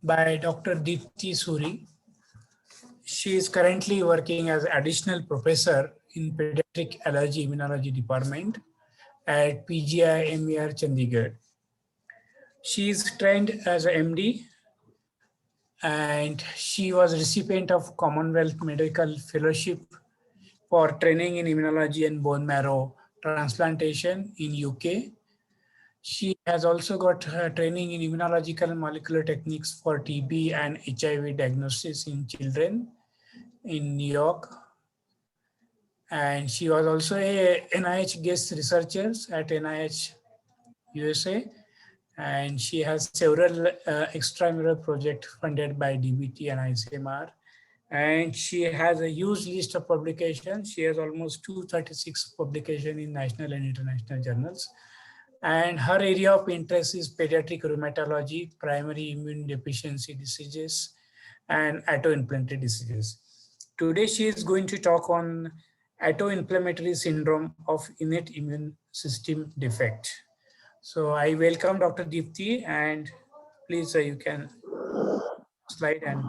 by Dr. Deepti Suri. She is currently working as additional professor in pediatric allergy immunology department at PGI MER Chandigarh. She is trained as a MD and she was recipient of Commonwealth Medical Fellowship for training in immunology and bone marrow transplantation in UK. She has also got her training in immunological molecular techniques for TB and HIV diagnosis in children in New York. And she was also a NIH guest researcher at NIH USA. And she has several extramural projects funded by DBT and ICMR. And she has a huge list of publications. She has almost 236 publications in national and international journals. And her area of interest is pediatric rheumatology, primary immune deficiency diseases, and autoinflammatory diseases. Today, she is going to talk on autoinflammatory syndrome of innate immune system defect. So I welcome Dr. Deepti, and please you can slide and.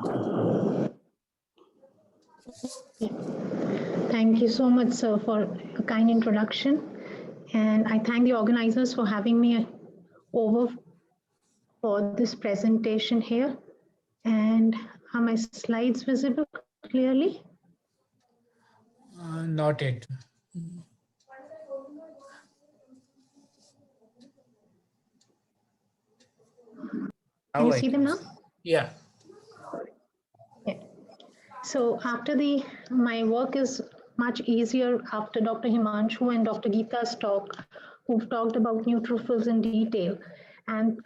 Thank you so much, sir, for a kind introduction. And I thank the organizers for having me over for this presentation here. And are my slides visible clearly? Not yet. Can you see them now? Yeah. So after my work is much easier after Dr. Himanshu and Dr. Geeta's talk, who've talked about neutrophils in detail. And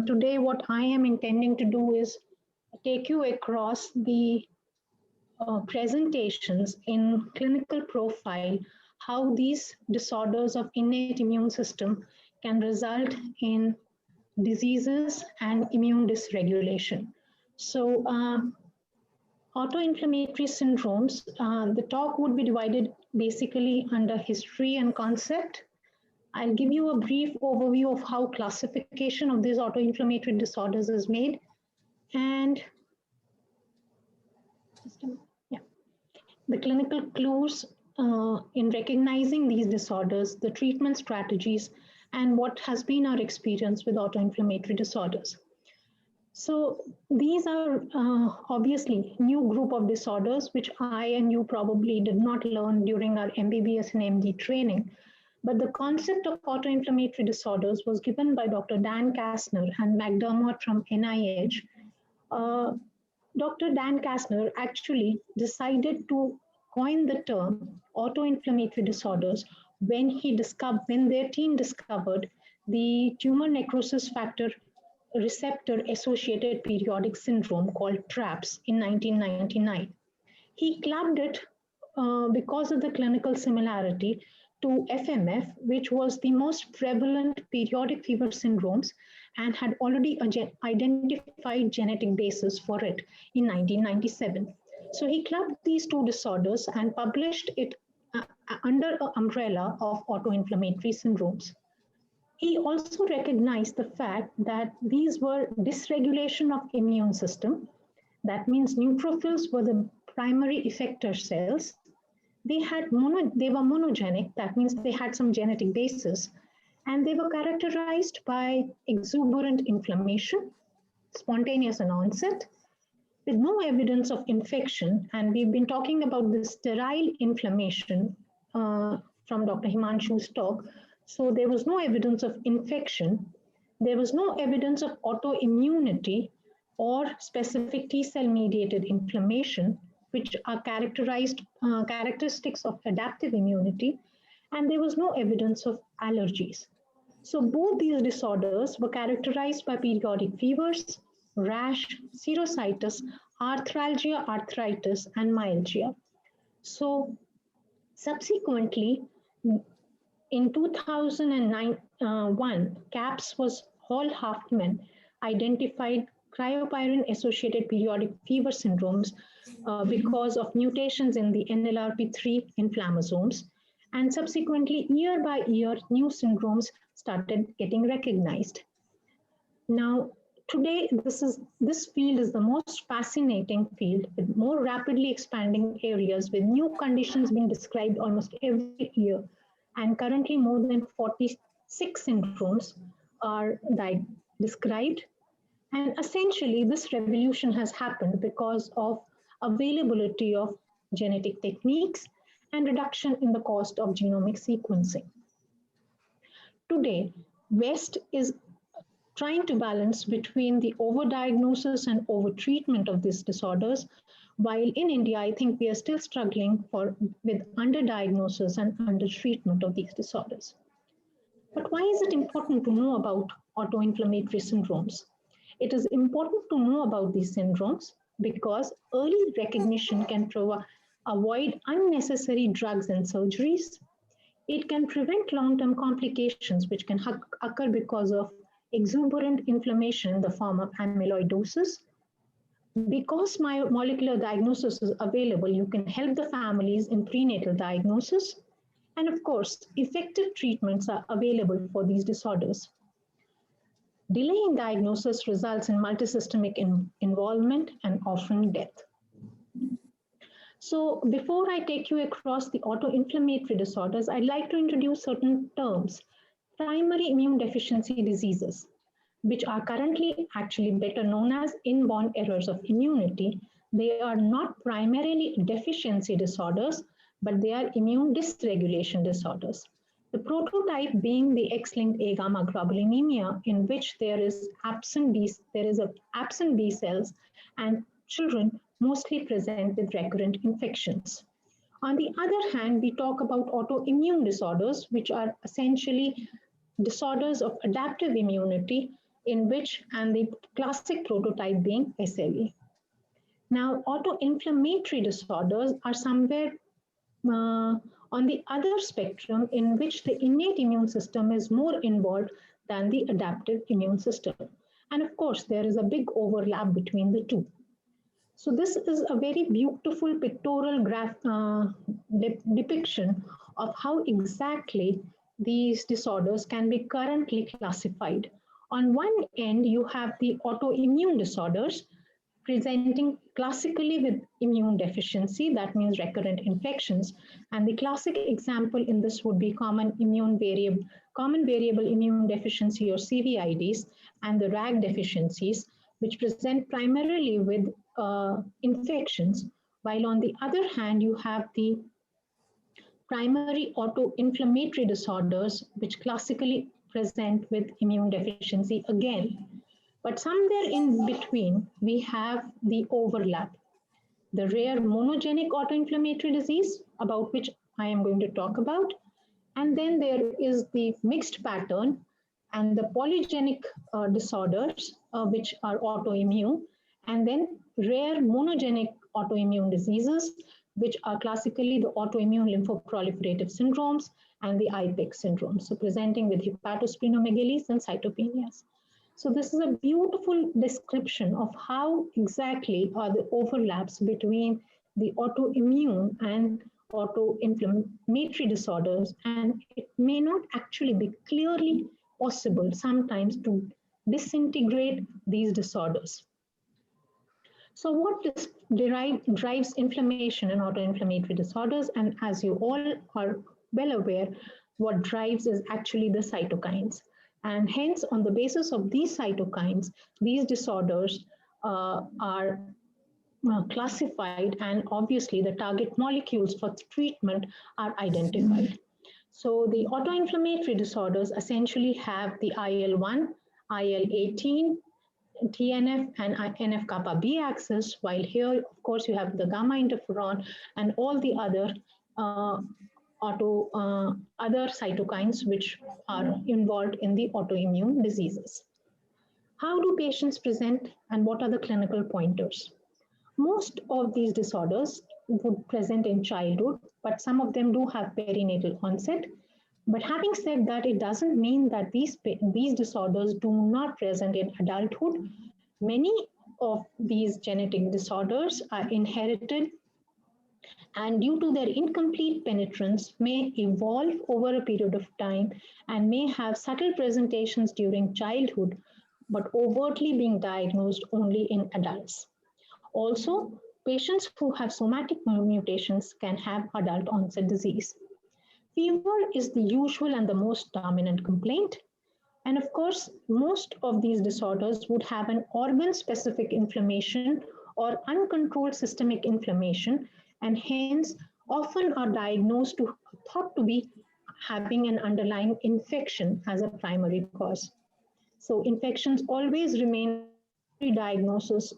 today what I am intending to do is take you across the presentations in clinical profile, how these disorders of innate immune system can result in diseases and immune dysregulation. So autoinflammatory syndromes, the talk would be divided basically under history and concept. I'll give you a brief overview of how classification of these autoinflammatory disorders is made. And the clinical clues in recognizing these disorders, the treatment strategies, and what has been our experience with autoinflammatory disorders. So these are obviously new group of disorders, which I and you probably did not learn during our MBBS and MD training. But the concept of autoinflammatory disorders was given by Dr. Dan Kastner and McDermott from NIH. Dr. Dan Kastner actually decided to coin the term autoinflammatory disorders when their team discovered the tumor necrosis factor receptor associated periodic syndrome called TRAPS in 1999. He clubbed it because of the clinical similarity to FMF, which was the most prevalent periodic fever syndromes and had already identified genetic basis for it in 1997. So he clubbed these two disorders and published it under an umbrella of autoinflammatory syndromes. He also recognized the fact that these were dysregulation of immune system. That means neutrophils were the primary effector cells. They were monogenic, that means they had some genetic basis, and they were characterized by exuberant inflammation, spontaneous in onset, with no evidence of infection. And we've been talking about the sterile inflammation from Dr. Himanshu's talk. So there was no evidence of infection. There was no evidence of autoimmunity or specific T-cell mediated inflammation, which are characteristics of adaptive immunity. And there was no evidence of allergies. So both these disorders were characterized by periodic fevers, rash, serositis, arthralgia, arthritis, and myalgia. So subsequently, in 2001, CAPS was Hall Hoffman identified cryopyrin-associated periodic fever syndromes because of mutations in the NLRP3 inflammasomes. And subsequently, year by year, new syndromes started getting recognized. Now, Today, this field is the most fascinating field with more rapidly expanding areas with new conditions being described almost every year. And currently more than 46 syndromes are described. And essentially this revolution has happened because of availability of genetic techniques and reduction in the cost of genomic sequencing. Today, West is trying to balance between the overdiagnosis and overtreatment of these disorders, while in India, I think we are still struggling with underdiagnosis and undertreatment of these disorders. But why is it important to know about autoinflammatory syndromes? It is important to know about these syndromes because early recognition can avoid unnecessary drugs and surgeries. It can prevent long-term complications which can occur because of exuberant inflammation in the form of amyloidosis. Because my molecular diagnosis is available, you can help the families in prenatal diagnosis. And of course, effective treatments are available for these disorders. Delay in diagnosis results in multisystemic involvement and often death. So before I take you across the autoinflammatory disorders, I'd like to introduce certain terms. Primary immune deficiency diseases, which are currently actually better known as inborn errors of immunity. They are not primarily deficiency disorders, but they are immune dysregulation disorders. The prototype being the X-linked A gamma globulinemia, in which there is absent B cells, and children mostly present with recurrent infections. On the other hand, we talk about autoimmune disorders, which are essentially disorders of adaptive immunity, and the classic prototype being SLE. Now, autoinflammatory disorders are somewhere on the other spectrum in which the innate immune system is more involved than the adaptive immune system. And of course, there is a big overlap between the two. So this is a very beautiful pictorial depiction of how exactly these disorders can be currently classified. On one end, you have the autoimmune disorders presenting classically with immune deficiency, that means recurrent infections. And the classic example in this would be common variable immune deficiency or CVIDs and the RAG deficiencies, which present primarily with infections, while on the other hand, you have the primary autoinflammatory disorders, which classically present with immune deficiency again. But somewhere in between, we have the overlap. The rare monogenic autoinflammatory disease, about which I am going to talk about, and then there is the mixed pattern and the polygenic disorders, which are autoimmune, and then rare monogenic autoimmune diseases, which are classically the autoimmune lymphoproliferative syndromes and the IPEX syndrome, so presenting with hepatosplenomegaly and cytopenias. So this is a beautiful description of how exactly are the overlaps between the autoimmune and autoinflammatory disorders, and it may not actually be clearly possible sometimes to disintegrate these disorders. So what drives inflammation in autoinflammatory disorders? And as you all are well aware, what drives is actually the cytokines. And hence, on the basis of these cytokines, these disorders are classified, and obviously the target molecules for treatment are identified. So the autoinflammatory disorders essentially have the IL-1, IL-18, TNF and NF-kappa B axis, while here, of course, you have the gamma interferon and all the other other cytokines which are involved in the autoimmune diseases. How do patients present and what are the clinical pointers? Most of these disorders would present in childhood, but some of them do have perinatal onset. But having said that, it doesn't mean that these disorders do not present in adulthood. Many of these genetic disorders are inherited and due to their incomplete penetrance may evolve over a period of time and may have subtle presentations during childhood, but overtly being diagnosed only in adults. Also, patients who have somatic mutations can have adult onset disease. Fever is the usual and the most dominant complaint. And of course, most of these disorders would have an organ specific inflammation or uncontrolled systemic inflammation, and hence often are diagnosed to thought to be having an underlying infection as a primary cause. So infections always remain diagnosis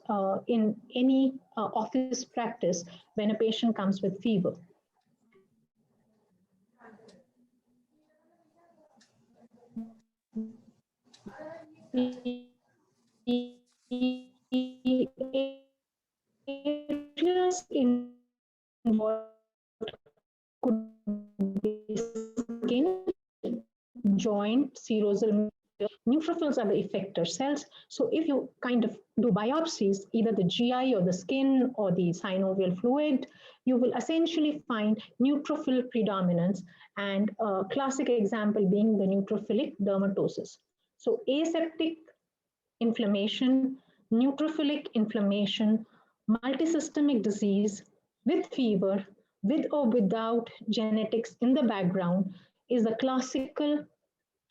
in any office practice when a patient comes with fever. Areas involved could be skin, joint, serosal. Neutrophils are the effector cells. So if you kind of do biopsies, either the GI or the skin or the synovial fluid, you will essentially find neutrophil predominance, and a classic example being the neutrophilic dermatosis. So aseptic inflammation, neutrophilic inflammation, multisystemic disease with fever, with or without genetics in the background, is the classical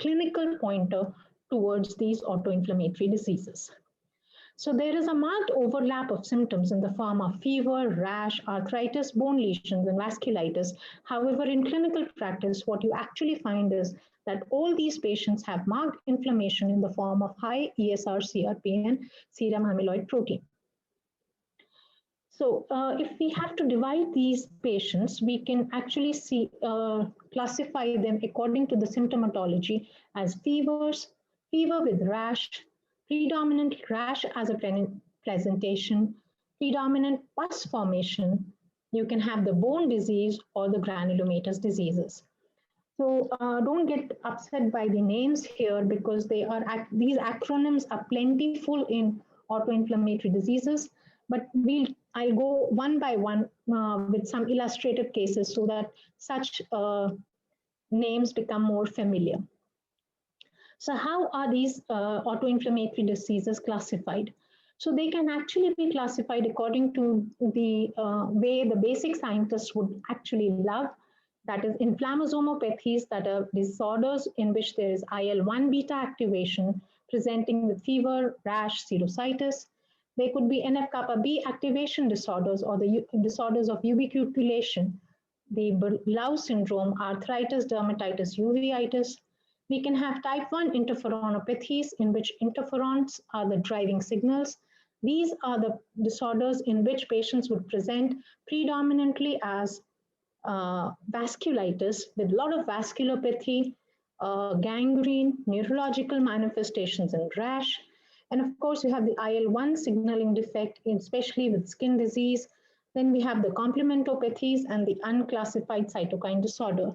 clinical pointer towards these autoinflammatory diseases. So there is a marked overlap of symptoms in the form of fever, rash, arthritis, bone lesions, and vasculitis. However, in clinical practice, what you actually find is that all these patients have marked inflammation in the form of high ESR, CRP, and serum amyloid protein. So if we have to divide these patients, we can actually classify them according to the symptomatology as fevers, fever with rash, predominant rash as a presentation, predominant pus formation. You can have the bone disease or the granulomatous diseases. So don't get upset by the names here, because these acronyms are plentiful in autoinflammatory diseases, but I'll go one by one with some illustrative cases so that such names become more familiar. So how are these autoinflammatory diseases classified? So they can actually be classified according to the way the basic scientists would actually love. That is inflammasomopathies, that are disorders in which there is IL-1 beta activation presenting with fever, rash, serositis. They could be NF-kappa B activation disorders or the disorders of ubiquitination, the Blau syndrome, arthritis, dermatitis, uveitis. We can have type 1 interferonopathies in which interferons are the driving signals. These are the disorders in which patients would present predominantly as vasculitis with a lot of vasculopathy, gangrene, neurological manifestations, and rash. And of course, you have the IL-1 signaling defect, especially with skin disease. Then we have the complementopathies and the unclassified cytokine disorder.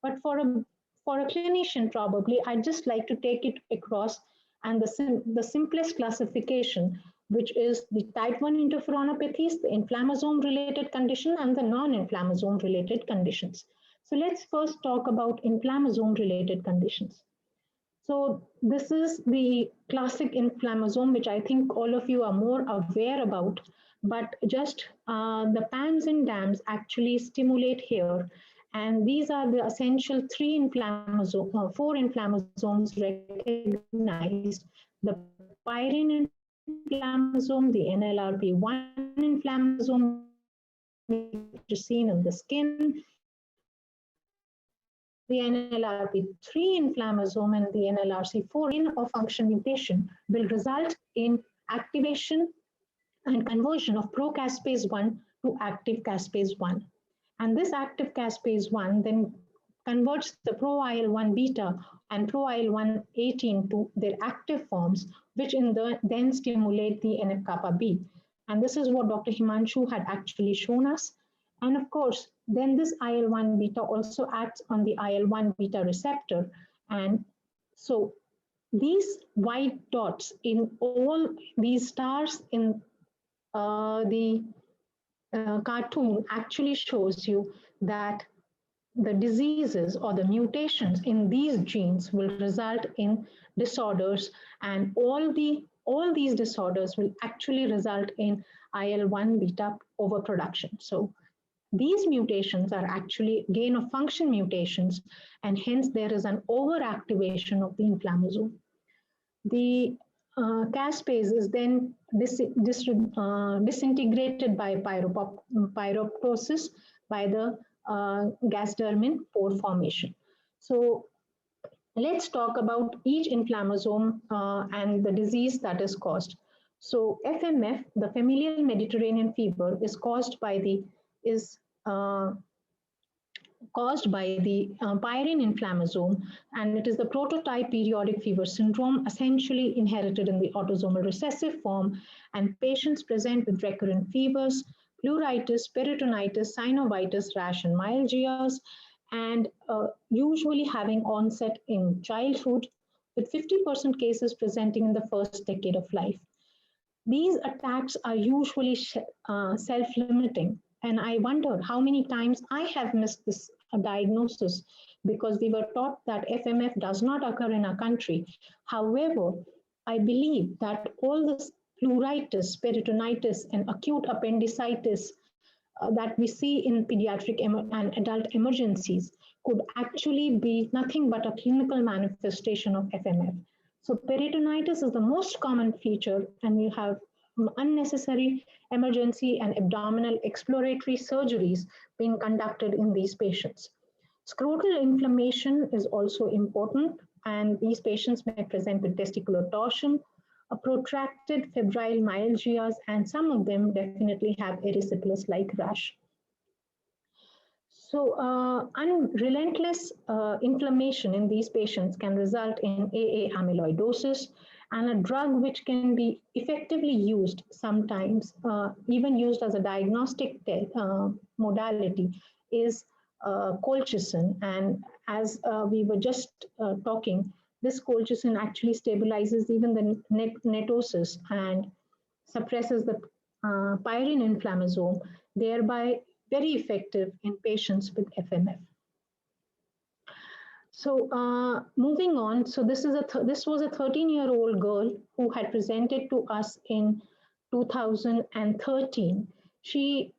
But for a clinician, probably, I'd just like to take it across, and the simplest classification, which is the type 1 interferonopathies, the inflammasome-related condition, and the non-inflammasome-related conditions. So let's first talk about inflammasome-related conditions. So this is the classic inflammasome, which I think all of you are more aware about, but just the PANS and DAMs actually stimulate here. And these are the essential four inflammasomes recognized: the pyrine inflammasome, the NLRP1 inflammasome, which is seen in the skin, the NLRP3 inflammasome, and the NLRC4 gain of function mutation will result in activation and conversion of pro-caspase 1 to active caspase 1. And this active caspase 1 then converts the pro-IL-1 beta and pro-IL-1 18 to their active forms, which then stimulate the NF-kappa B. And this is what Dr. Himanshu had actually shown us. And of course, then this IL-1 beta also acts on the IL-1 beta receptor. And so these white dots in all these stars in the cartoon actually shows you that the diseases or the mutations in these genes will result in disorders, and all these disorders will actually result in IL-1 beta overproduction. So these mutations are actually gain of function mutations, and hence there is an overactivation of the inflammasome. The caspase is then disintegrated by pyroptosis by the gasdermin pore formation. So let's talk about each inflammasome and the disease that is caused. So FMF, the familial Mediterranean fever, is caused by the pyrene inflammasome, and it is the prototype periodic fever syndrome, essentially inherited in the autosomal recessive form, and patients present with recurrent fevers, pleuritis, peritonitis, synovitis, rash, and myalgias, and usually having onset in childhood, with 50% cases presenting in the first decade of life. These attacks are usually self-limiting, and I wonder how many times I have missed this diagnosis because we were taught that FMF does not occur in our country. However, I believe that all this pleuritis, peritonitis, and acute appendicitis that we see in pediatric and adult emergencies could actually be nothing but a clinical manifestation of FMF. So peritonitis is the most common feature, and you have unnecessary emergency and abdominal exploratory surgeries being conducted in these patients. Scrotal inflammation is also important, and these patients may present with testicular torsion, a protracted febrile myalgias, and some of them definitely have erysipelas-like rash. So relentless inflammation in these patients can result in AA amyloidosis, and a drug which can be effectively used sometimes, even used as a diagnostic modality, is colchicine. And as we were just talking, this colchicine actually stabilizes even the netosis and suppresses the pyrene inflammasome, thereby very effective in patients with FMF. So moving on, so this was a 13-year-old girl who had presented to us in 2013. She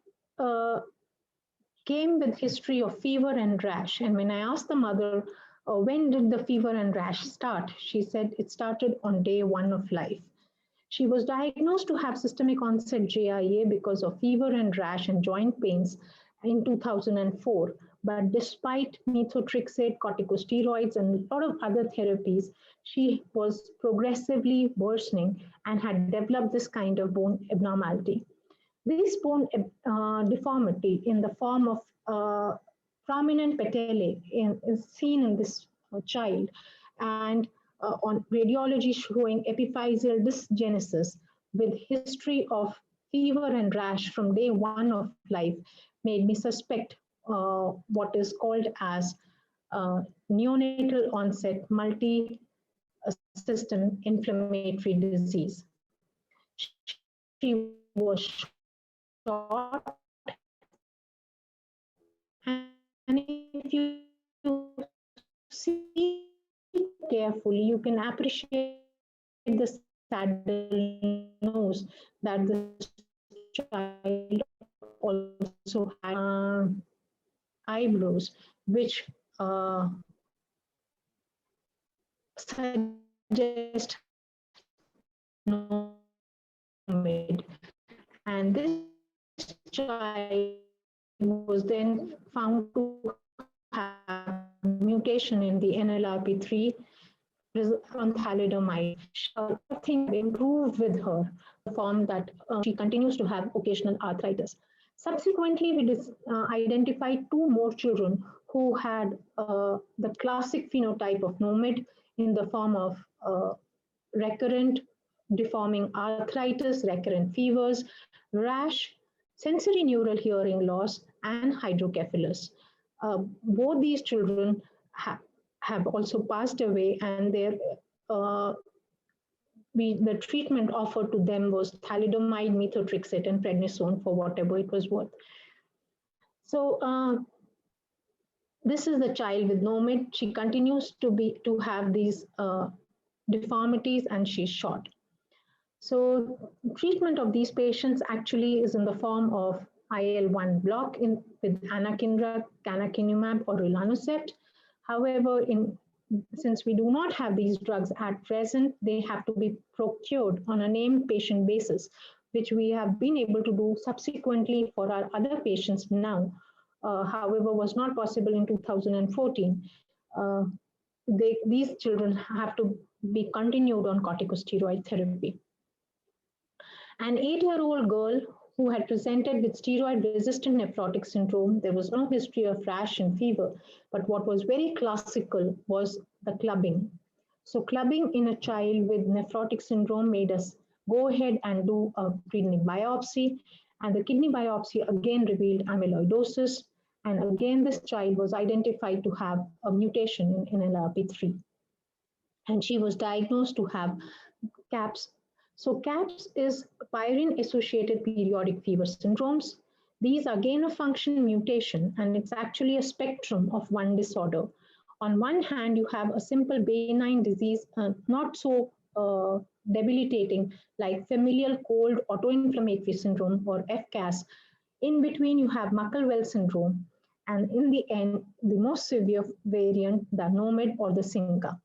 came with history of fever and rash, and when I asked the mother, when did the fever and rash start? She said it started on day 1 of life. She was diagnosed to have systemic onset JIA because of fever and rash and joint pains in 2004. But despite methotrexate, corticosteroids, and a lot of other therapies, she was progressively worsening and had developed this kind of bone abnormality. This bone deformity in the form of prominent patellae is seen in this child, and on radiology showing epiphyseal dysgenesis with history of fever and rash from day 1 of life made me suspect what is called as neonatal onset multi-system inflammatory disease. She was short, and if you see carefully, you can appreciate the saddle nose that the child also had eyebrows, which suggest nomad. And this child was then found to have mutation in the NLRP3 on thalidomide. Things improved with her, the form that she continues to have occasional arthritis. Subsequently, we identified 2 more children who had the classic phenotype of NOMID in the form of recurrent deforming arthritis, recurrent fevers, rash, sensory neural hearing loss, and hydrocephalus. Both these children have also passed away, and the treatment offered to them was thalidomide, methotrexate, and prednisone for whatever it was worth. So This is the child with NOMID. She continues to have these deformities and she's short. So treatment of these patients actually is in the form of IL-1 block with anakinra, canakinumab, or rilonacept. However, since we do not have these drugs at present, they have to be procured on a named patient basis, which we have been able to do subsequently for our other patients now. However, was not possible in 2014. These children have to be continued on corticosteroid therapy. An 8-year-old girl who had presented with steroid-resistant nephrotic syndrome. There was no history of rash and fever, but what was very classical was the clubbing. So clubbing in a child with nephrotic syndrome made us go ahead and do a kidney biopsy, and the kidney biopsy again revealed amyloidosis, and again this child was identified to have a mutation in NLRP3. And she was diagnosed to have CAPS. So CAPS is pyrine-associated periodic fever syndromes. These are gain-of-function mutation, and it's actually a spectrum of one disorder. On one hand, you have a simple benign disease, not so debilitating, like familial cold autoinflammatory syndrome or FCAS. In between, you have Muckle-Wells syndrome, and in the end, the most severe variant, the NOMID or the SINCA.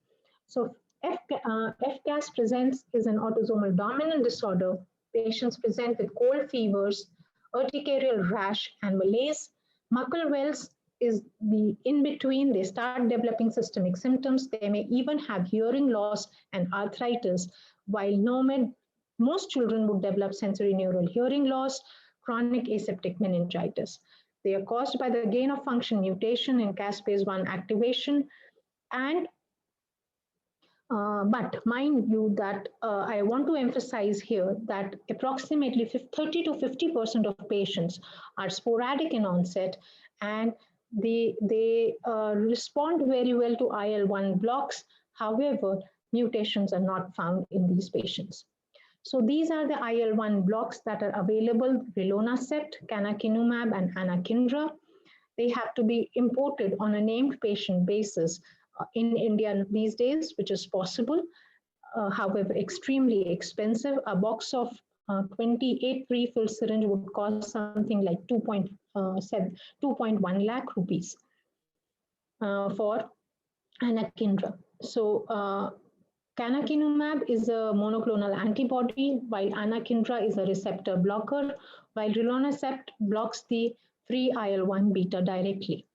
So FCAS presents is an autosomal dominant disorder. Patients present with cold fevers, urticarial rash, and malaise. Muckle-Wells is the in-between. They start developing systemic symptoms. They may even have hearing loss and arthritis, while NOMID, most children would develop sensory neural hearing loss, chronic aseptic meningitis. They are caused by the gain-of-function mutation in caspase-1 activation, and but mind you that I want to emphasize here that approximately 30 to 50% of patients are sporadic in onset, and they respond very well to IL-1 blocks. However, mutations are not found in these patients. So these are the IL-1 blocks that are available: rilonacept, canakinumab, and anakinra. They have to be imported on a named patient basis in India these days, which is possible. However, extremely expensive. A box of 28 pre-filled syringe would cost something like 2.1 lakh rupees for anakinra. So canakinumab is a monoclonal antibody, while anakinra is a receptor blocker, while rilonacept blocks the free IL-1 beta directly.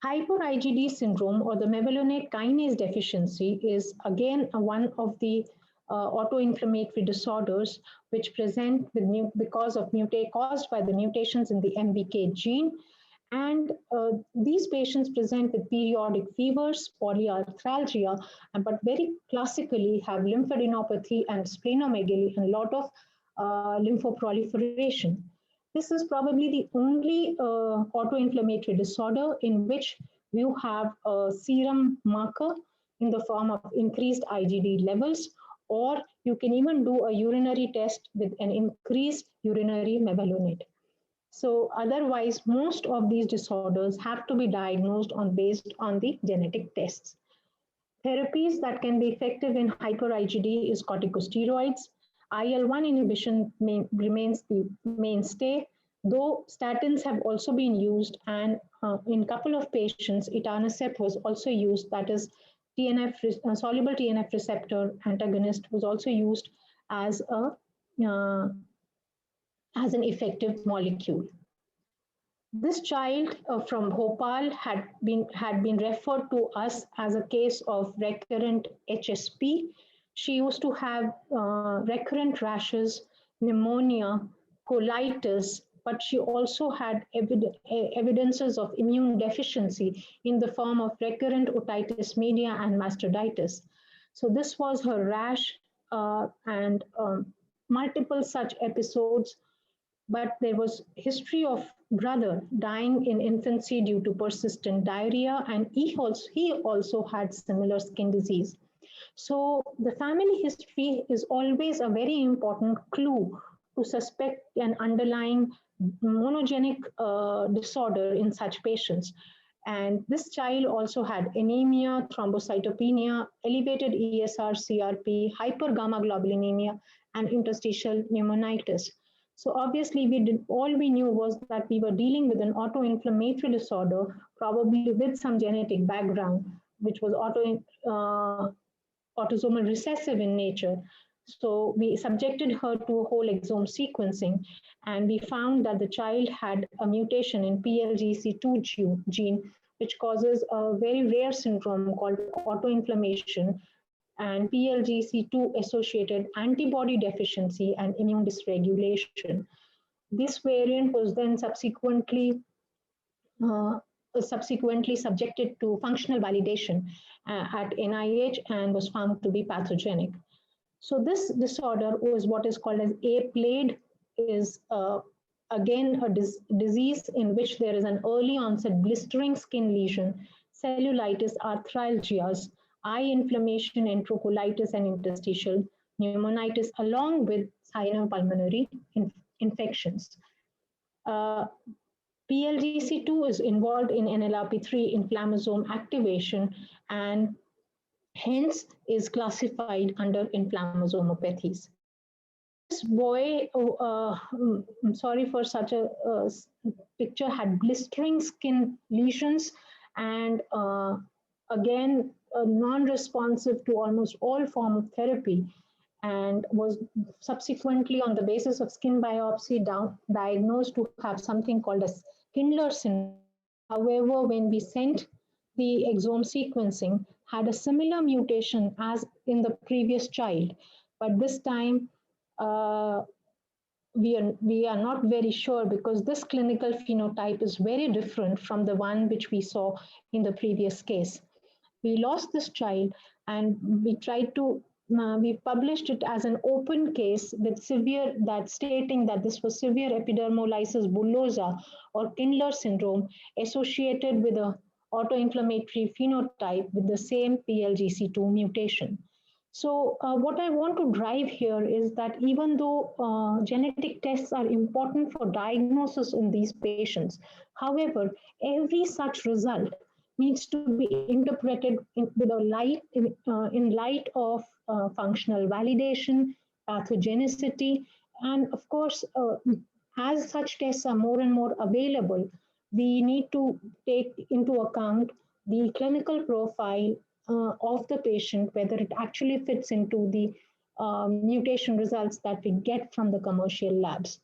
Hyper-IgD syndrome, or the mevalonate kinase deficiency, is again one of the autoinflammatory disorders which present with because of caused by the mutations in the MBK gene. And these patients present with periodic fevers, polyarthralgia, but very classically have lymphadenopathy and splenomegaly and a lot of lymphoproliferation. This is probably the only autoinflammatory disorder in which you have a serum marker in the form of increased IgD levels, or you can even do a urinary test with an increased urinary mevalonate. So otherwise, most of these disorders have to be diagnosed based on the genetic tests. Therapies that can be effective in hyper-IgD is corticosteroids. IL-1 inhibition remains the mainstay, though statins have also been used, and in a couple of patients, etanercept was also used, that is soluble TNF receptor antagonist was also used as an effective molecule. This child from Bhopal had been referred to us as a case of recurrent HSP. She used to have recurrent rashes, pneumonia, colitis, but she also had evidences of immune deficiency in the form of recurrent otitis media and mastocytitis. So this was her rash and multiple such episodes, but there was history of brother dying in infancy due to persistent diarrhea, and he also had similar skin disease. So the family history is always a very important clue to suspect an underlying monogenic disorder in such patients. And this child also had anemia, thrombocytopenia, elevated ESR, CRP, hypergammaglobulinemia, and interstitial pneumonitis. So obviously, all we knew was that we were dealing with an autoinflammatory disorder, probably with some genetic background, which was autosomal recessive in nature. So we subjected her to a whole exome sequencing, and we found that the child had a mutation in PLGC2 gene, which causes a very rare syndrome called autoinflammation and PLGC2 associated antibody deficiency and immune dysregulation. This variant was then subsequently subjected to functional validation at NIH and was found to be pathogenic. So this disorder was what is called as aPLAID, is again a disease in which there is an early onset blistering skin lesion, cellulitis, arthralgias, eye inflammation, enterocolitis, and interstitial pneumonitis, along with sinopulmonary infections. PLGC2 is involved in NLRP3 inflammasome activation and hence is classified under inflammasomopathies. This boy, I'm sorry for such a picture, had blistering skin lesions and again, non-responsive to almost all form of therapy, and was subsequently on the basis of skin biopsy diagnosed to have something called as Kindler syndrome. However, when we sent the exome sequencing, had a similar mutation as in the previous child, but this time we are not very sure because this clinical phenotype is very different from the one which we saw in the previous case. We lost this child and we tried to we published it as an open case with severe, that stating that this was severe epidermolysis bullosa or Kindler syndrome associated with a autoinflammatory phenotype with the same PLGC2 mutation. So what I want to drive here is that even though genetic tests are important for diagnosis in these patients, however, every such result needs to be interpreted in light of functional validation, pathogenicity, and of course, as such tests are more and more available, we need to take into account the clinical profile of the patient, whether it actually fits into the mutation results that we get from the commercial labs.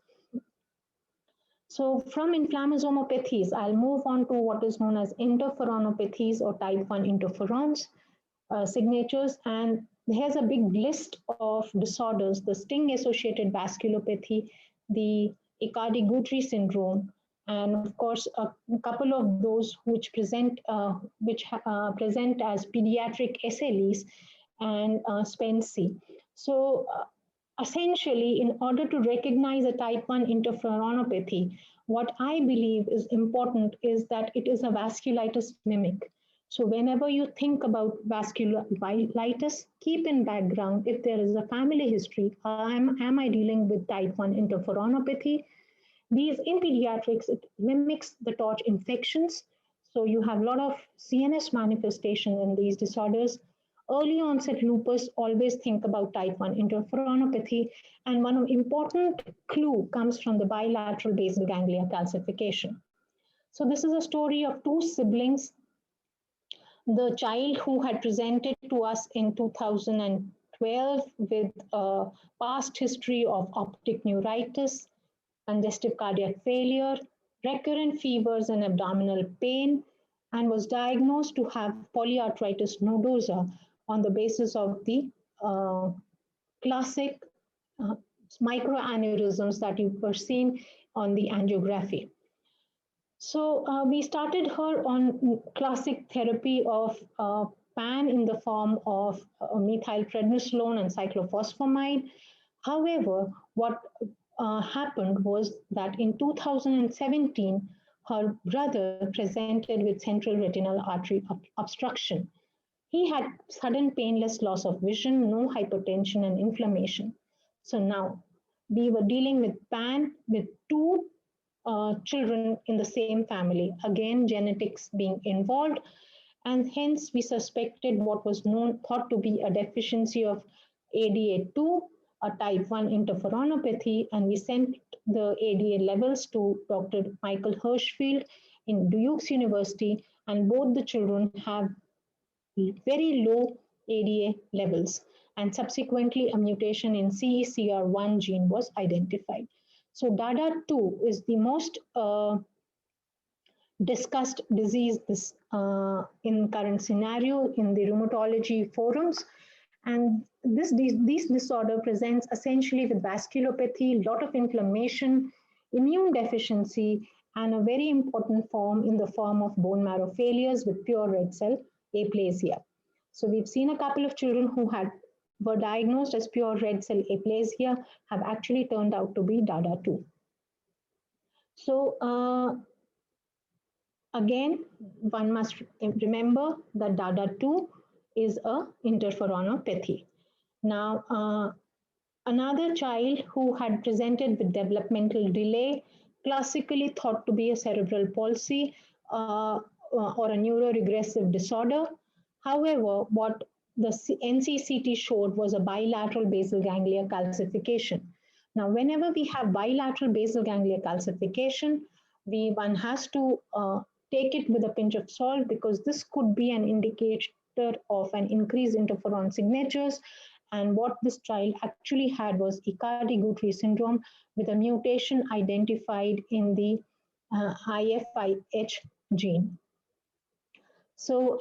So from inflammasomopathies, I'll move on to what is known as interferonopathies or type 1 interferons signatures. And here's a big list of disorders: the sting-associated vasculopathy, the Aicardi-Goutry syndrome, and of course, a couple of those which present as pediatric SLEs and SPENCI. So essentially, in order to recognize a type 1 interferonopathy, what I believe is important is that it is a vasculitis mimic. So whenever you think about vasculitis, keep in background if there is a family history, am I dealing with type 1 interferonopathy? These in pediatrics, it mimics the torch infections. So you have a lot of CNS manifestation in these disorders. Early onset lupus, always think about type 1 interferonopathy. And one important clue comes from the bilateral basal ganglia calcification. So this is a story of two siblings. The child who had presented to us in 2012 with a past history of optic neuritis, congestive cardiac failure, recurrent fevers and abdominal pain, and was diagnosed to have polyarthritis nodosa on the basis of the classic microaneurysms that you were seen on the angiography. So we started her on classic therapy of PAN in the form of methylprednisolone and cyclophosphamide. However, what happened was that in 2017, her brother presented with central retinal artery obstruction. He had sudden painless loss of vision, no hypertension and inflammation. So now we were dealing with PAN with two children in the same family. Again, genetics being involved, and hence we suspected what was thought to be a deficiency of ADA2, a type 1 interferonopathy, and we sent the ADA levels to Dr. Michael Hirschfield in Duke's University, and both the children have very low ADA levels, and subsequently a mutation in CECR1 gene was identified. So DADA2 is the most discussed disease in current scenario in the rheumatology forums. And this disorder presents essentially with vasculopathy, lot of inflammation, immune deficiency, and a very important form in the form of bone marrow failures with pure red cell aplasia. So we've seen a couple of children who were diagnosed as pure red cell aplasia have actually turned out to be DADA2. So again, one must remember that DADA2 is a interferonopathy. Now, another child who had presented with developmental delay, classically thought to be a cerebral palsy or a neuroregressive disorder. However, what the NCCT showed was a bilateral basal ganglia calcification. Now, whenever we have bilateral basal ganglia calcification, one has to take it with a pinch of salt, because this could be an indicator of an increased interferon signatures. And what this child actually had was Aicardi-Goutry syndrome with a mutation identified in the IFIH gene. So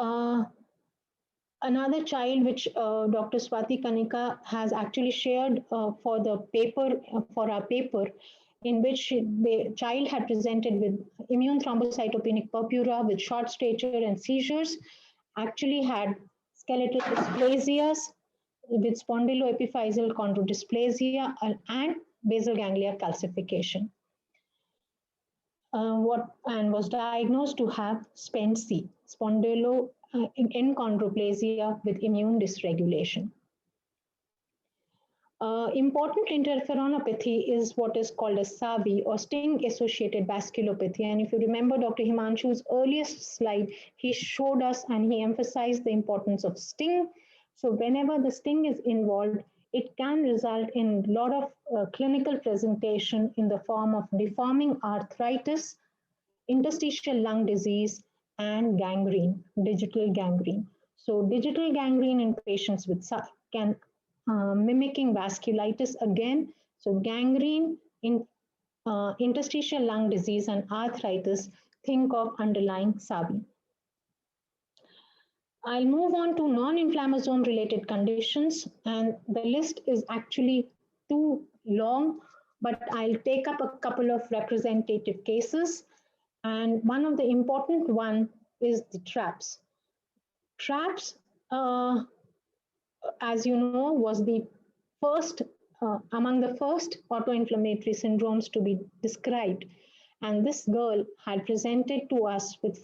another child which Dr. Swati Kanika has actually shared for our paper, in which the child had presented with immune thrombocytopenic purpura with short stature and seizures, actually had skeletal dysplasias with spondyloepiphyseal chondrodysplasia and basal ganglia calcification. And was diagnosed to have SPEND-C, spondyloenchondroplasia with immune dysregulation. Important interferonopathy is what is called a SAVI, or sting-associated vasculopathy. And if you remember Dr. Himanshu's earliest slide, he showed us and he emphasized the importance of sting. So whenever the sting is involved, it can result in a lot of clinical presentation in the form of deforming arthritis, interstitial lung disease, and gangrene, digital gangrene. So digital gangrene in patients with mimicking vasculitis again. So gangrene in interstitial lung disease and arthritis, think of underlying SAVI. I'll move on to non-inflammasome related conditions, and the list is actually too long, but I'll take up a couple of representative cases. And one of the important one is the TRAPS. TRAPS, as you know, was the first among the first autoinflammatory syndromes to be described. And this girl had presented to us with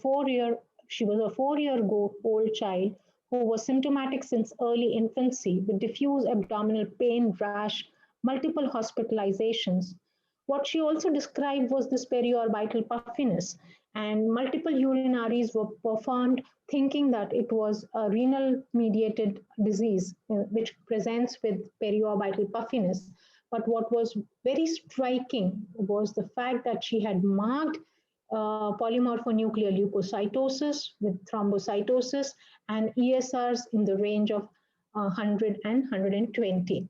she was a 4-year-old child who was symptomatic since early infancy with diffuse abdominal pain, rash, multiple hospitalizations. What she also described was this periorbital puffiness, and multiple urinaries were performed thinking that it was a renal mediated disease which presents with periorbital puffiness. But what was very striking was the fact that she had marked polymorphonuclear leukocytosis with thrombocytosis and ESRs in the range of 100 and 120.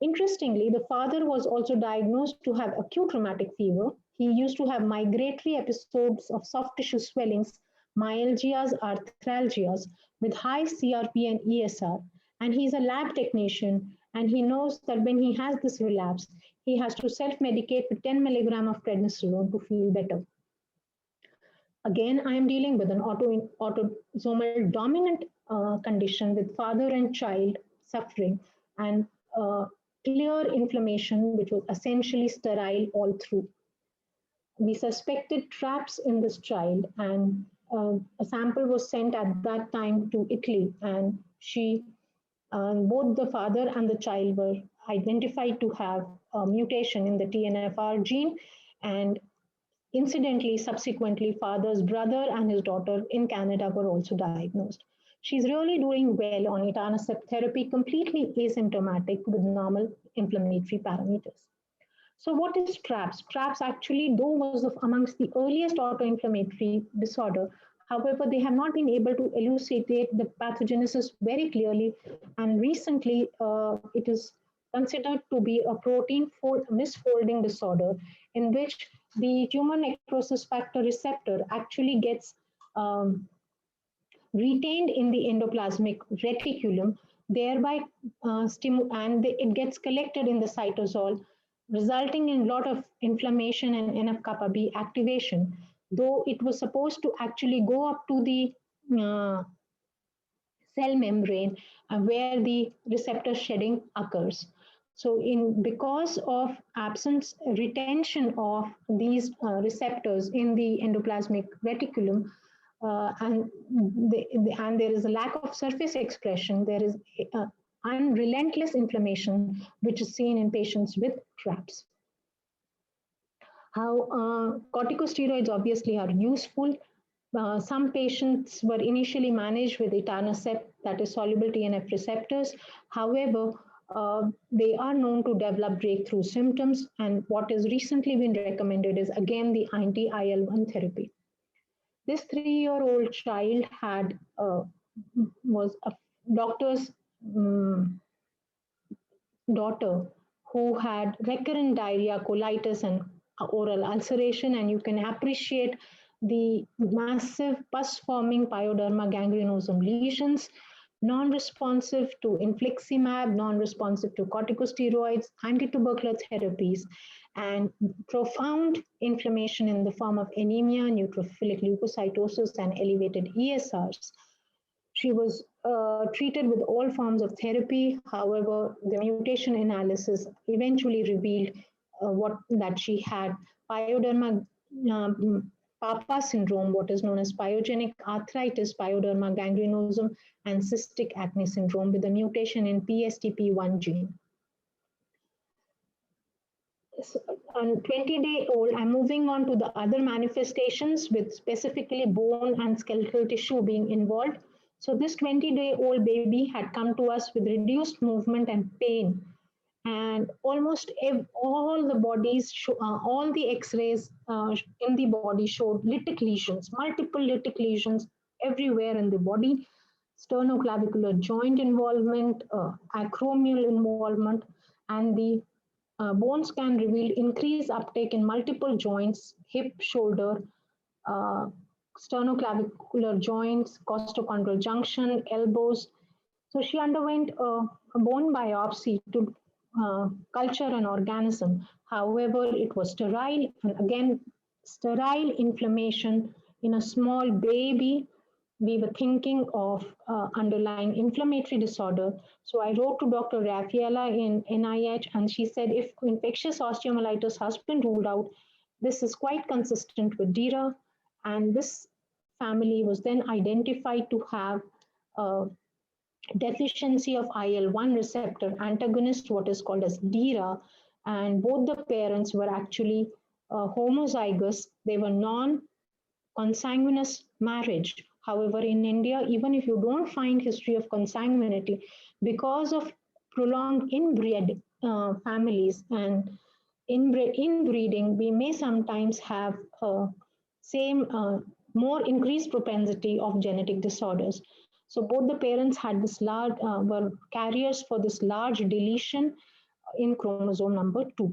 Interestingly, the father was also diagnosed to have acute rheumatic fever. He used to have migratory episodes of soft tissue swellings, myalgias, arthralgias with high CRP and ESR. And he's a lab technician, and he knows that when he has this relapse, he has to self-medicate with 10 milligram of prednisolone to feel better. Again, I am dealing with an autosomal dominant condition with father and child suffering and clear inflammation, which was essentially sterile all through. We suspected TRAPS in this child, and a sample was sent at that time to Italy, and both the father and the child were identified to have a mutation in the TNFR gene, and Incidentally, subsequently, father's brother and his daughter in Canada were also diagnosed. She's really doing well on etanercept therapy, completely asymptomatic with normal inflammatory parameters. So what is TRAPS? TRAPS actually, though was amongst the earliest autoinflammatory disorder, however, they have not been able to elucidate the pathogenesis very clearly. And recently, it is considered to be a protein misfolding disorder in which the tumor necrosis factor receptor actually gets retained in the endoplasmic reticulum, thereby it gets collected in the cytosol, resulting in a lot of inflammation and NF-kappa B activation, though it was supposed to actually go up to the cell membrane where the receptor shedding occurs. So because of absence, retention of these receptors in the endoplasmic reticulum, and there is a lack of surface expression, there is unrelentless inflammation, which is seen in patients with TRAPS. How corticosteroids obviously are useful. Some patients were initially managed with etanercept, that is soluble TNF receptors. However, they are known to develop breakthrough symptoms, and what has recently been recommended is again the anti-IL-1 therapy. This 3-year-old child was a doctor's daughter who had recurrent diarrhea, colitis, and oral ulceration, and you can appreciate the massive pus-forming pyoderma gangrenosum lesions, non-responsive to infliximab, non-responsive to corticosteroids, antitubercular therapies, and profound inflammation in the form of anemia, neutrophilic leukocytosis, and elevated ESRs. She was treated with all forms of therapy. However, the mutation analysis eventually revealed that she had pyoderma papa syndrome, what is known as pyogenic arthritis, pyoderma gangrenosum, and cystic acne syndrome with a mutation in PSTP1 gene. So, on 20-day-old, I'm moving on to the other manifestations with specifically bone and skeletal tissue being involved. So this 20-day-old baby had come to us with reduced movement and pain, and almost all the X-rays in the body showed lytic lesions, multiple lytic lesions everywhere in the body, sternoclavicular joint involvement, acromial involvement, and the bone scan revealed increased uptake in multiple joints, hip, shoulder, sternoclavicular joints, costochondral junction, elbows. So she underwent a bone biopsy to culture an organism. However, it was sterile, and again, sterile inflammation in a small baby. We were thinking of underlying inflammatory disorder. So I wrote to Dr. Raffaella in NIH, and she said if infectious osteomyelitis has been ruled out, this is quite consistent with DIRA, and this family was then identified to have deficiency of IL-1 receptor antagonist, what is called as DIRA, and both the parents were actually homozygous. They were non-consanguineous marriage. However, in India, even if you don't find history of consanguinity, because of prolonged inbred families and inbreeding, we may sometimes have more increased propensity of genetic disorders. So both the parents had this were carriers for this large deletion in chromosome number 2.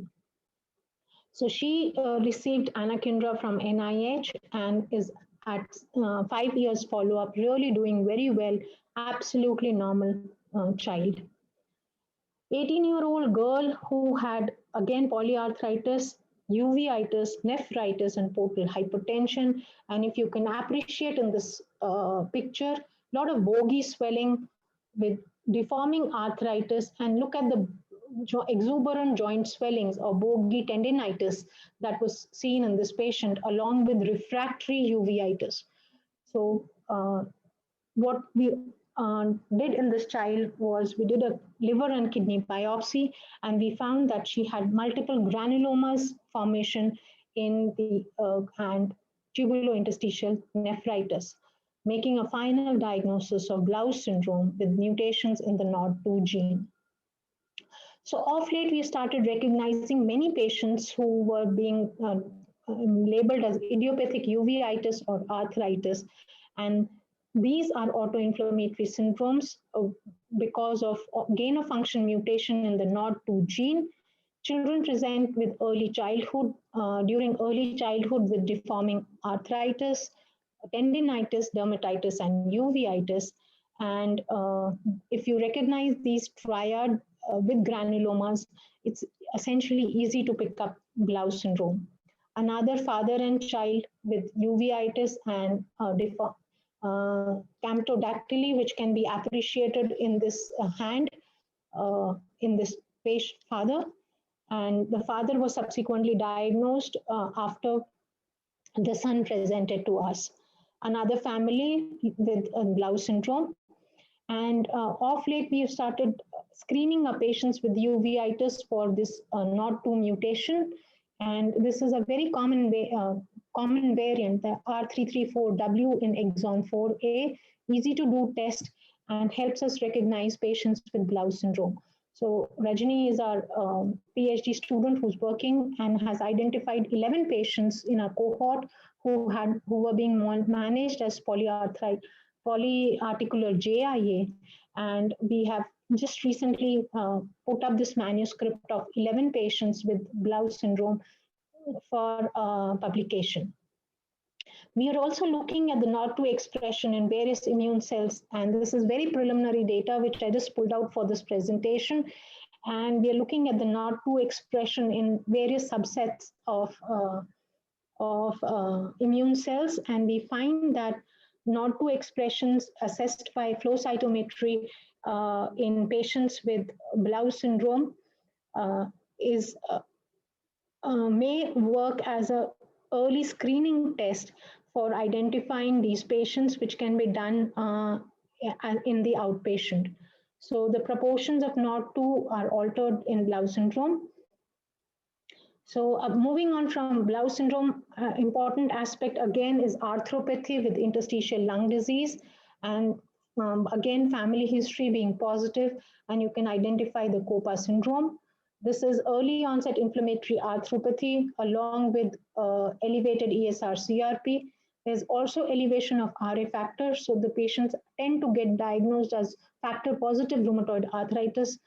So she received anakinra from NIH and is at 5 years follow-up, really doing very well, absolutely normal child. 18-year-old girl who had, again, polyarthritis, uveitis, nephritis, and portal hypertension. And if you can appreciate in this picture, a lot of bogey swelling with deforming arthritis, and look at the exuberant joint swellings or bogey tendinitis that was seen in this patient, along with refractory uveitis. So what we did in this child was we did a liver and kidney biopsy, and we found that she had multiple granulomas formation in the and tubulointerstitial nephritis, making a final diagnosis of Blount syndrome with mutations in the NOD2 gene. So of late, we started recognizing many patients who were being labeled as idiopathic uveitis or arthritis. And these are autoinflammatory syndromes because of gain of function mutation in the NOD2 gene. Children present with early childhood, during early childhood with deforming arthritis, tendinitis, dermatitis, and uveitis. And if you recognize these triad with granulomas, it's essentially easy to pick up Blount syndrome. Another father and child with uveitis and camptodactyly, which can be appreciated in this hand, in this patient father. And the father was subsequently diagnosed after the son presented to us. Another family with Blount syndrome. And of late, we have started screening our patients with uveitis for this NOD2 mutation. And this is a very common variant, the R334W in exon 4A, easy to do test and helps us recognize patients with Blount syndrome. So Rajani is our PhD student who's working and has identified 11 patients in our cohort who were being managed as polyarticular JIA, and we have just recently put up this manuscript of 11 patients with Blount syndrome for publication. We are also looking at the NOD2 expression in various immune cells, and this is very preliminary data which I just pulled out for this presentation. And we are looking at the NOD2 expression in various subsets of immune cells, and we find that NOD2 expressions assessed by flow cytometry in patients with Blount syndrome may work as an early screening test for identifying these patients, which can be done in the outpatient. So the proportions of NOD2 are altered in Blount syndrome. So moving on from Blount syndrome, important aspect again is arthropathy with interstitial lung disease. And again, family history being positive, and you can identify the COPA syndrome. This is early onset inflammatory arthropathy along with elevated ESR-CRP. There's also elevation of RA factor, so the patients tend to get diagnosed as factor-positive rheumatoid arthritis,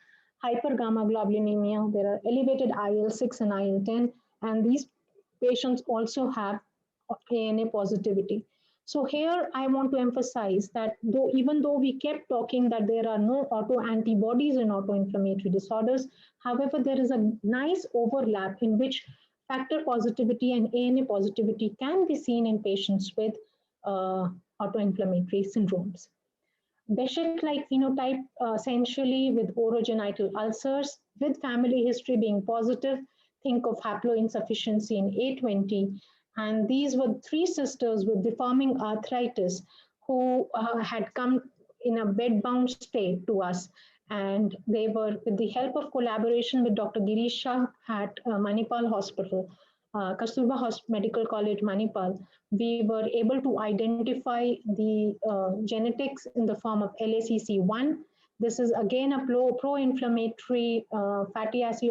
hypergammaglobulinemia. There are elevated IL-6 and IL-10, and these patients also have ANA positivity. So here I want to emphasize that even though we kept talking that there are no autoantibodies in autoinflammatory disorders, however, there is a nice overlap in which factor positivity and ANA positivity can be seen in patients with autoinflammatory syndromes. Behçet-like phenotype, essentially with orogenital ulcers, with family history being positive, think of haploinsufficiency in A20. And these were 3 sisters with deforming arthritis who had come in a bed-bound state to us. And they were, with the help of collaboration with Dr. Girish Shah at Manipal Hospital, Kasturba Medical College, Manipal, we were able to identify the genetics in the form of LACC1. This is again a pro-inflammatory fatty acid.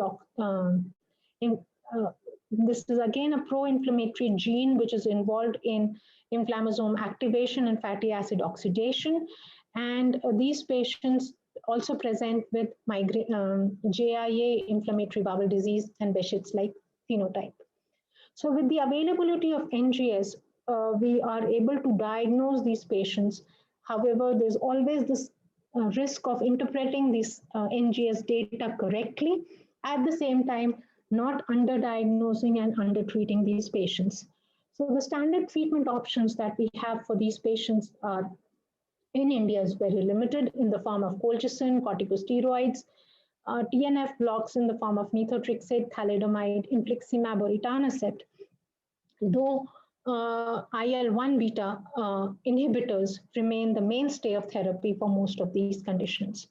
This is again a pro-inflammatory gene which is involved in inflammasome activation and fatty acid oxidation. And these patients also present with JIA, inflammatory bowel disease, and Behçet's-like phenotype. So with the availability of NGS, we are able to diagnose these patients. However, there's always this risk of interpreting this NGS data correctly, at the same time, not underdiagnosing and undertreating these patients. So the standard treatment options that we have for these patients are in India is very limited in the form of colchicine, corticosteroids, TNF blocks in the form of methotrexate, thalidomide, infliximab, or etanercept. Though IL-1 beta inhibitors remain the mainstay of therapy for most of these conditions.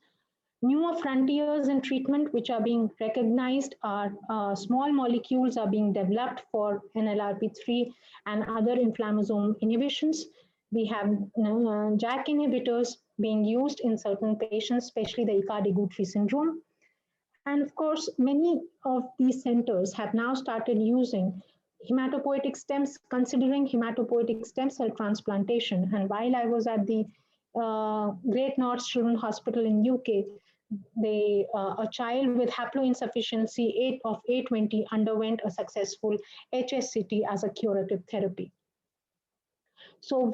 Newer frontiers in treatment which are being recognized are small molecules are being developed for NLRP3 and other inflammasome inhibitions. We have JAK inhibitors being used in certain patients, especially the Aicardi-Goutieres syndrome. And of course, many of these centers have now started using hematopoietic stems, considering hematopoietic stem cell transplantation. And while I was at the Great North Children's Hospital in UK, a child with haploinsufficiency 8 of A20 underwent a successful HSCT as a curative therapy. So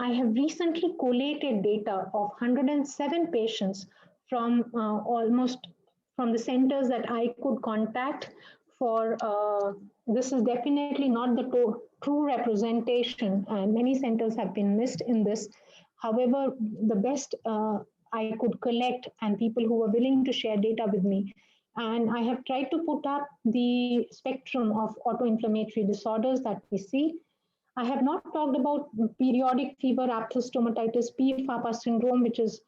I have recently collated data of 107 patients from from the centers that I could contact for, this is definitely not the true representation, and many centers have been missed in this. However, the best I could collect and people who were willing to share data with me. And I have tried to put up the spectrum of autoinflammatory disorders that we see. I have not talked about periodic fever, aphthous stomatitis, P-FAPA syndrome, which is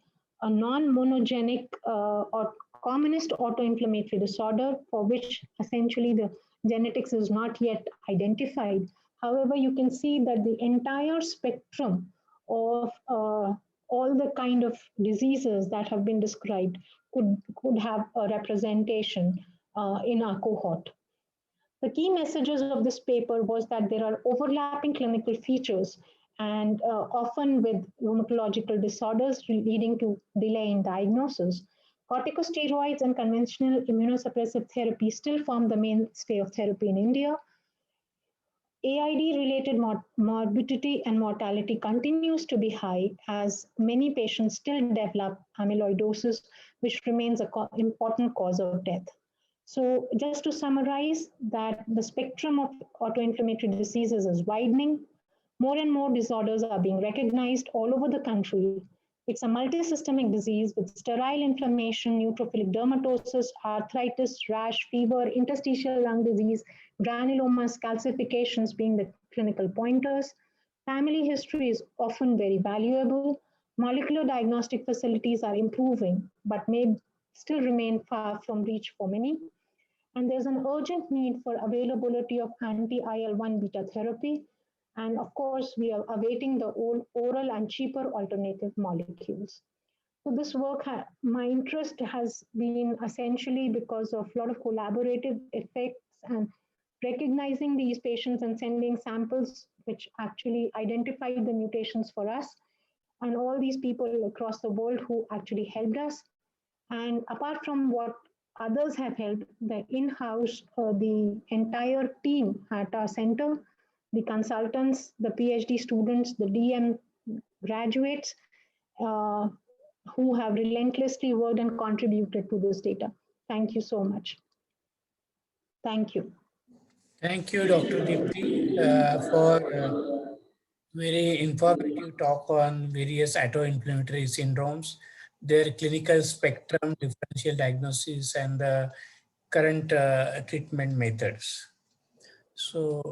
a non-monogenic or commonest autoinflammatory disorder for which essentially the genetics is not yet identified. However, you can see that the entire spectrum of all the kind of diseases that have been described could have a representation in our cohort. The key messages of this paper was that there are overlapping clinical features and often with rheumatological disorders leading to delay in diagnosis. Corticosteroids and conventional immunosuppressive therapy still form the mainstay of therapy in India. AID-related morbidity and mortality continues to be high as many patients still develop amyloidosis, which remains an important cause of death. So just to summarize that the spectrum of autoinflammatory diseases is widening. More and more disorders are being recognized all over the country. It's a multisystemic disease with sterile inflammation, neutrophilic dermatosis, arthritis, rash, fever, interstitial lung disease, granulomas, calcifications being the clinical pointers. Family history is often very valuable. Molecular diagnostic facilities are improving, but may still remain far from reach for many. And there's an urgent need for availability of anti-IL-1 beta therapy. And of course, we are awaiting the oral and cheaper alternative molecules. So this work, my interest has been essentially because of a lot of collaborative effects and recognizing these patients and sending samples which actually identified the mutations for us, and all these people across the world who actually helped us. And apart from what others have helped, the in-house, the entire team at our center, the consultants, the PhD students, the DM graduates, who have relentlessly worked and contributed to this data. Thank you so much. Thank you. Thank you, Dr. Deepti, for very informative talk on various autoinflammatory syndromes, their clinical spectrum, differential diagnosis, and the current treatment methods. So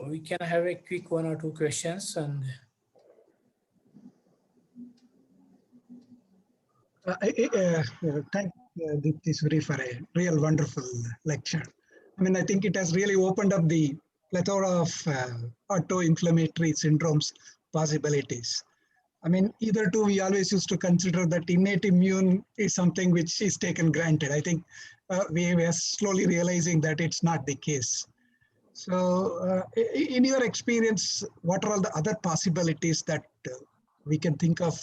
we can have a quick 1 or 2 questions. And thank Deepti Suri for a real wonderful lecture. I mean, I think it has really opened up the plethora of autoinflammatory syndromes possibilities. I mean, either two, we always used to consider that innate immune is something which is taken granted. I think we are slowly realizing that it's not the case. So in your experience, what are all the other possibilities that we can think of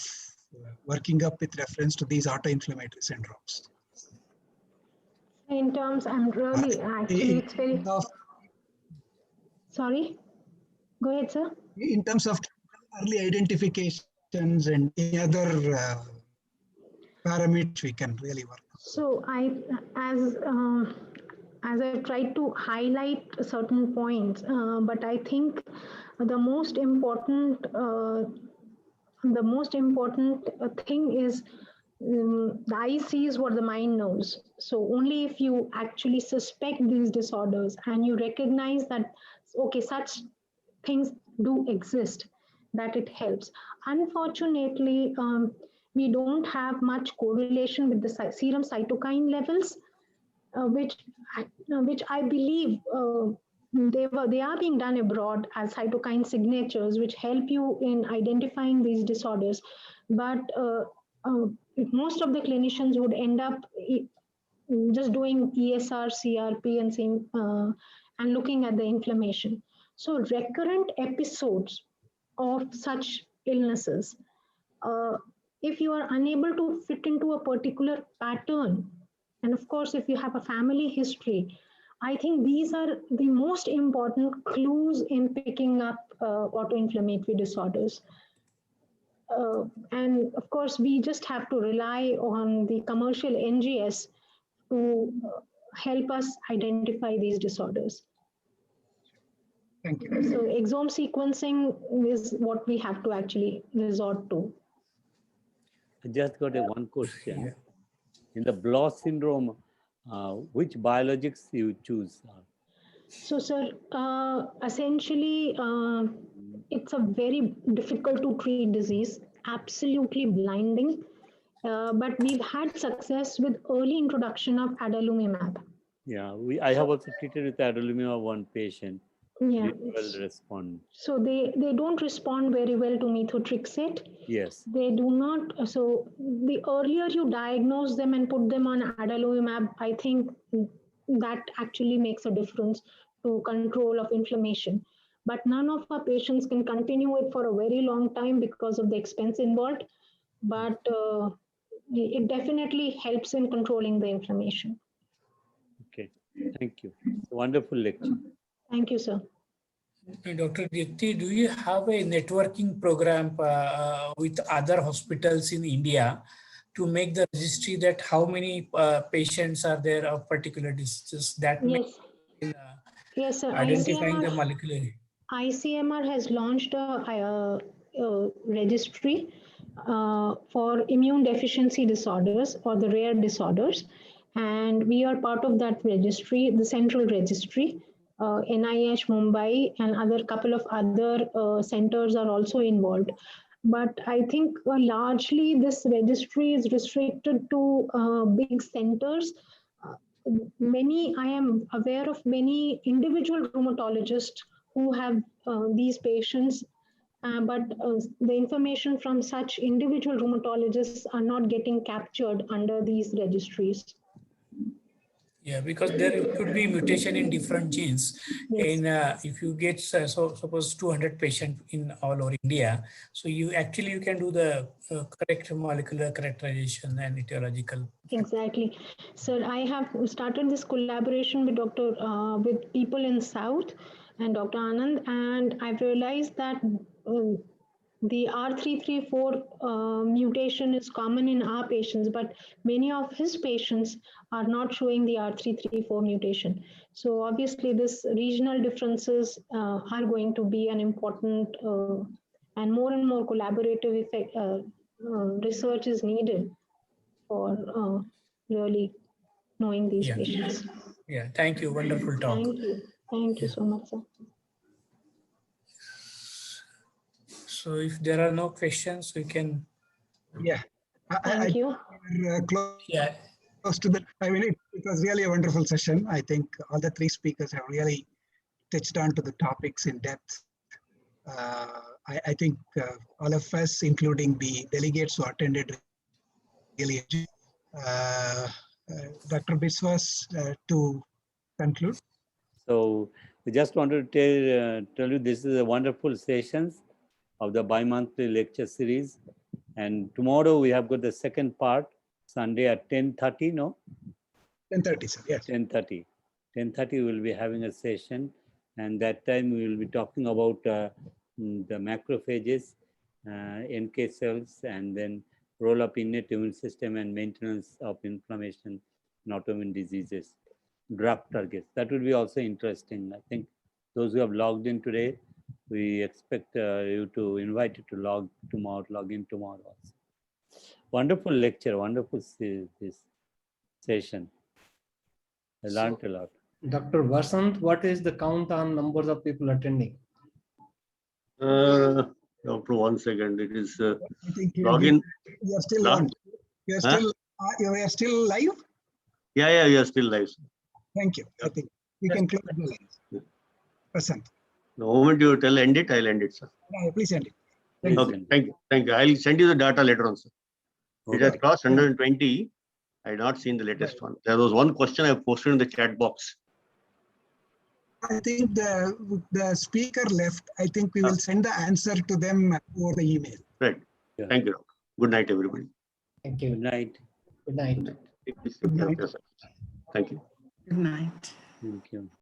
working up with reference to these autoinflammatory syndromes? In terms, I'm really, actually, it's very, sorry, go ahead, sir. In terms of early identifications and any other parameters we can really work. So as I've tried to highlight certain points, but I think the most important thing is the eye sees what the mind knows. So only if you actually suspect these disorders and you recognize that, okay, such things do exist, that it helps. Unfortunately, we don't have much correlation with the serum cytokine levels, which I believe they are being done abroad as cytokine signatures, which help you in identifying these disorders. But uh, most of the clinicians would end up just doing ESR, CRP, and looking at the inflammation. So recurrent episodes of such illnesses, uh, if you are unable to fit into a particular pattern, and of course, if you have a family history, I think these are the most important clues in picking up autoinflammatory disorders. And of course, we just have to rely on the commercial NGS to help us identify these disorders. Thank you. So exome sequencing is what we have to actually resort to. I just got one question. In the BLOS syndrome, which biologics you choose? So, sir, essentially, it's a very difficult to treat disease, absolutely blinding. But we've had success with early introduction of adalimumab. Yeah, I have also treated with adalimumab one patient. Yeah. Did well respond. So they don't respond very well to methotrexate. Yes. They do not. So the earlier you diagnose them and put them on adalimumab, I think that actually makes a difference to control of inflammation. But none of our patients can continue it for a very long time because of the expense involved. But it definitely helps in controlling the inflammation. Okay, thank you. It's a wonderful lecture. Thank you, sir. Dr. Dipti, do you have a networking program with other hospitals in India to make the registry that how many patients are there of particular diseases that Yes. Yes, sir. identifying the molecular? ICMR has launched a registry for immune deficiency disorders or the rare disorders. And we are part of that registry, the central registry. NIH Mumbai and other couple of other centers are also involved. But I think largely this registry is restricted to big centers. I am aware of many individual rheumatologists who have these patients, but the information from such individual rheumatologists are not getting captured under these registries. Yeah, because there could be mutation in different genes. Yes. And if you get, so suppose 200 patients in all over India, so you can do the correct molecular characterization and etiological. Exactly. Sir, I have started this collaboration with with people in South and Dr. Anand, and I've realized that the R334 mutation is common in our patients, but many of his patients are not showing the R334 mutation. So obviously this regional differences are going to be an important and more collaborative effect, research is needed for really knowing these patients. Yeah, thank you. Wonderful talk. Thank you. Thank you so much, sir. So if there are no questions, we can. Yeah. Thank you. Close to the, I mean, it was really a wonderful session. I think all the three speakers have really touched on to the topics in depth. I think all of us, including the delegates who attended, really enjoyed. Dr. Biswas, to conclude. So we just wanted to tell you this is a wonderful sessions of the bi-monthly lecture series. And tomorrow we have got the second part, Sunday at 10:30, no? 10:30, sir, yes. 10:30. 10:30 we will be having a session, and that time we will be talking about the macrophages, NK cells, and then role of innate immune system and maintenance of inflammation in autoimmune diseases, drug targets. That would be also interesting. I think those who have logged in today, we expect you to invite you to log in tomorrow also. Wonderful lecture, wonderful this session. I learned a lot. Dr. Vasant, what is the count on numbers of people attending? Doctor, 1 second. It is I think login. you are still Log- on. You are Huh? still you are still live. Yeah, you are still live. Sir. Thank you. I think we can close the line. Present. The moment you tell end it, I'll end it, sir. Please end it. Please Okay, send it. thank you. I'll send you the data later on, sir. It has Okay. crossed 120. I had not seen the latest one. There was one question I posted in the chat box. I think the speaker left. I think we will send the answer to them over the email. Right. Yeah. Thank you, Doctor. Good night, everybody. Thank Good you. night. Good night. Please take care of yourself. Thank you. Good night. Thank you.